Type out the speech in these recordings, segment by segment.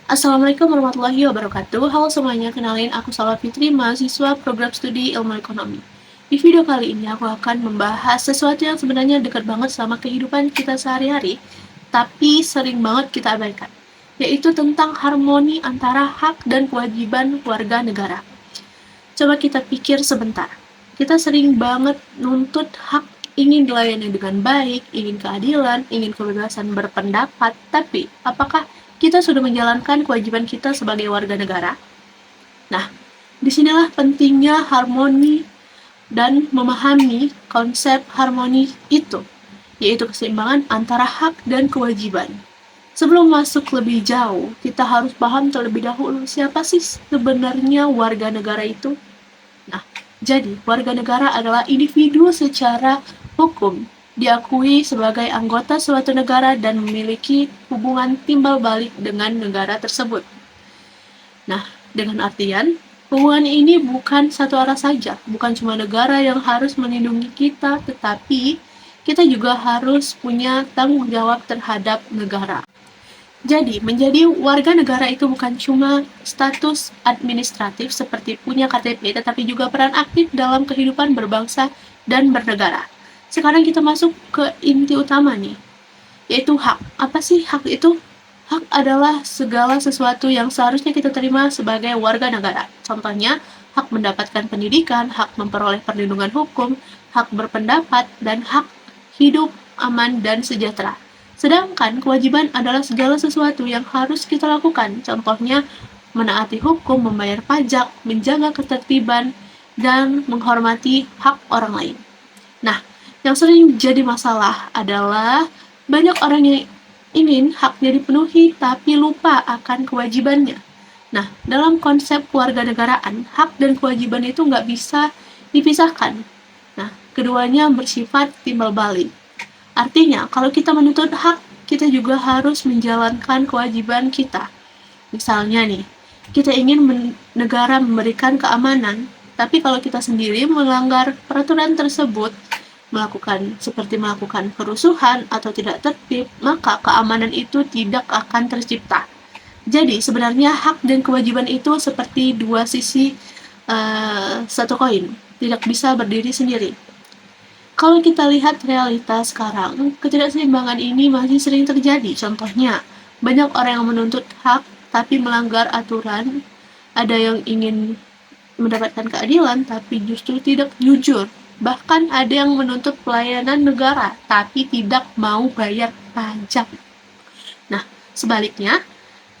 Assalamualaikum warahmatullahi wabarakatuh. Halo semuanya, kenalin aku Salwa Fitri, mahasiswa program studi ilmu ekonomi. Di video kali ini aku akan membahas sesuatu yang sebenarnya dekat banget sama kehidupan kita sehari-hari, tapi sering banget kita abaikan, yaitu tentang harmoni antara hak dan kewajiban warga negara. Coba kita pikir sebentar. Kita sering banget nuntut hak, ingin dilayani dengan baik, ingin keadilan, ingin kebebasan berpendapat, tapi apakah kita sudah menjalankan kewajiban kita sebagai warga negara? Nah, disinilah pentingnya harmoni dan memahami konsep harmoni itu, yaitu keseimbangan antara hak dan kewajiban. Sebelum masuk lebih jauh, kita harus paham terlebih dahulu siapa sih sebenarnya warga negara itu. Nah, jadi warga negara adalah individu secara hukum diakui sebagai anggota suatu negara dan memiliki hubungan timbal balik dengan negara tersebut. Nah, dengan artian, hubungan ini bukan satu arah saja, bukan cuma negara yang harus melindungi kita, tetapi kita juga harus punya tanggung jawab terhadap negara. Jadi, menjadi warga negara itu bukan cuma status administratif seperti punya KTP, tetapi juga peran aktif dalam kehidupan berbangsa dan bernegara. Sekarang kita masuk ke inti utama nih, yaitu hak. Apa sih hak itu? Hak adalah segala sesuatu yang seharusnya kita terima sebagai warga negara. Contohnya, hak mendapatkan pendidikan, hak memperoleh perlindungan hukum, hak berpendapat, dan hak hidup aman dan sejahtera. Sedangkan kewajiban adalah segala sesuatu yang harus kita lakukan. Contohnya, menaati hukum, membayar pajak, menjaga ketertiban, dan menghormati hak orang lain. Nah, yang sering jadi masalah adalah banyak orang yang ingin haknya dipenuhi tapi lupa akan kewajibannya. Nah, dalam konsep kewarganegaraan, hak dan kewajiban itu nggak bisa dipisahkan. Nah, keduanya bersifat timbal balik. Artinya, kalau kita menuntut hak, kita juga harus menjalankan kewajiban kita. Misalnya nih, kita ingin negara memberikan keamanan, tapi kalau kita sendiri melanggar peraturan tersebut, melakukan kerusuhan atau tidak tertib, maka keamanan itu tidak akan tercipta. Jadi, sebenarnya hak dan kewajiban itu seperti dua sisi satu koin, tidak bisa berdiri sendiri. Kalau kita lihat realitas sekarang, ketidakseimbangan ini masih sering terjadi. Contohnya, banyak orang yang menuntut hak tapi melanggar aturan, ada yang ingin mendapatkan keadilan tapi justru tidak jujur. Bahkan ada yang menuntut pelayanan negara tapi tidak mau bayar pajak. Nah, sebaliknya,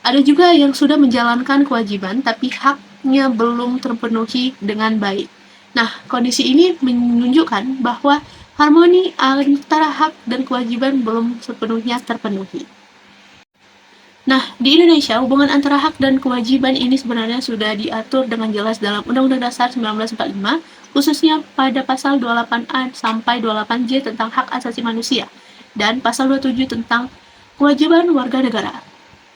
ada juga yang sudah menjalankan kewajiban tapi haknya belum terpenuhi dengan baik. Nah, kondisi ini menunjukkan bahwa harmoni antara hak dan kewajiban belum sepenuhnya terpenuhi. Nah, di Indonesia, hubungan antara hak dan kewajiban ini sebenarnya sudah diatur dengan jelas dalam Undang-Undang Dasar 1945, khususnya pada pasal 28A sampai 28J tentang hak asasi manusia, dan pasal 27 tentang kewajiban warga negara.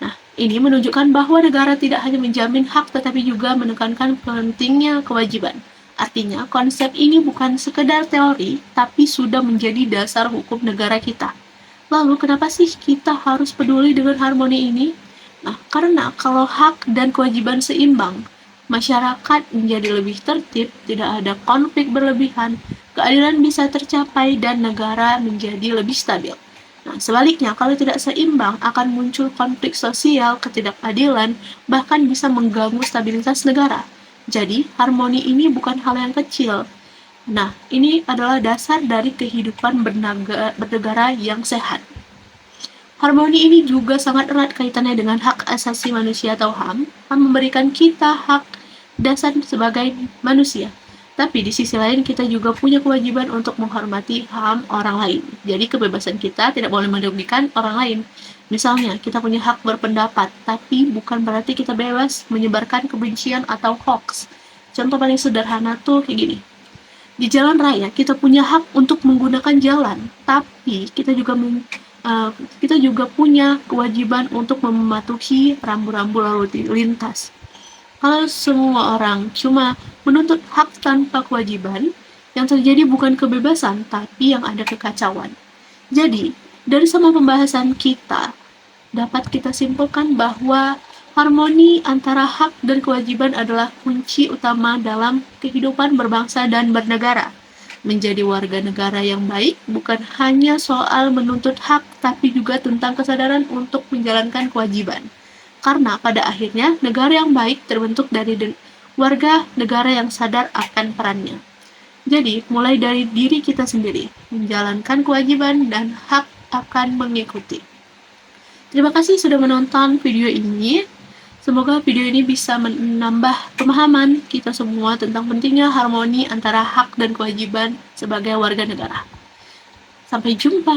Nah, ini menunjukkan bahwa negara tidak hanya menjamin hak tetapi juga menekankan pentingnya kewajiban. Artinya, konsep ini bukan sekedar teori, tapi sudah menjadi dasar hukum negara kita. Lalu, kenapa sih kita harus peduli dengan harmoni ini? Nah, karena kalau hak dan kewajiban seimbang, masyarakat menjadi lebih tertib, tidak ada konflik berlebihan, keadilan bisa tercapai, dan negara menjadi lebih stabil. Nah, sebaliknya, kalau tidak seimbang, akan muncul konflik sosial, ketidakadilan, bahkan bisa mengganggu stabilitas negara. Jadi, harmoni ini bukan hal yang kecil. Nah, ini adalah dasar dari kehidupan bernegara yang sehat. Harmoni ini juga sangat erat kaitannya dengan hak asasi manusia atau HAM. HAM memberikan kita hak dasar sebagai manusia. Tapi di sisi lain kita juga punya kewajiban untuk menghormati HAM orang lain. Jadi kebebasan kita tidak boleh merugikan orang lain. Misalnya, kita punya hak berpendapat, tapi bukan berarti kita bebas menyebarkan kebencian atau hoax. Contoh paling sederhana tuh kayak gini. Di jalan raya kita punya hak untuk menggunakan jalan, tapi kita juga punya kewajiban untuk mematuhi rambu-rambu lalu lintas. Kalau semua orang cuma menuntut hak tanpa kewajiban, yang terjadi bukan kebebasan, tapi yang ada kekacauan. Jadi, dari semua pembahasan kita, dapat kita simpulkan bahwa Harmoni antara hak dan kewajiban adalah kunci utama dalam kehidupan berbangsa dan bernegara. Menjadi warga negara yang baik bukan hanya soal menuntut hak, tapi juga tentang kesadaran untuk menjalankan kewajiban. Karena pada akhirnya, negara yang baik terbentuk dari warga negara yang sadar akan perannya. Jadi, mulai dari diri kita sendiri, menjalankan kewajiban dan hak akan mengikuti. Terima kasih sudah menonton video ini. Semoga video ini bisa menambah pemahaman kita semua tentang pentingnya harmoni antara hak dan kewajiban sebagai warga negara. Sampai jumpa.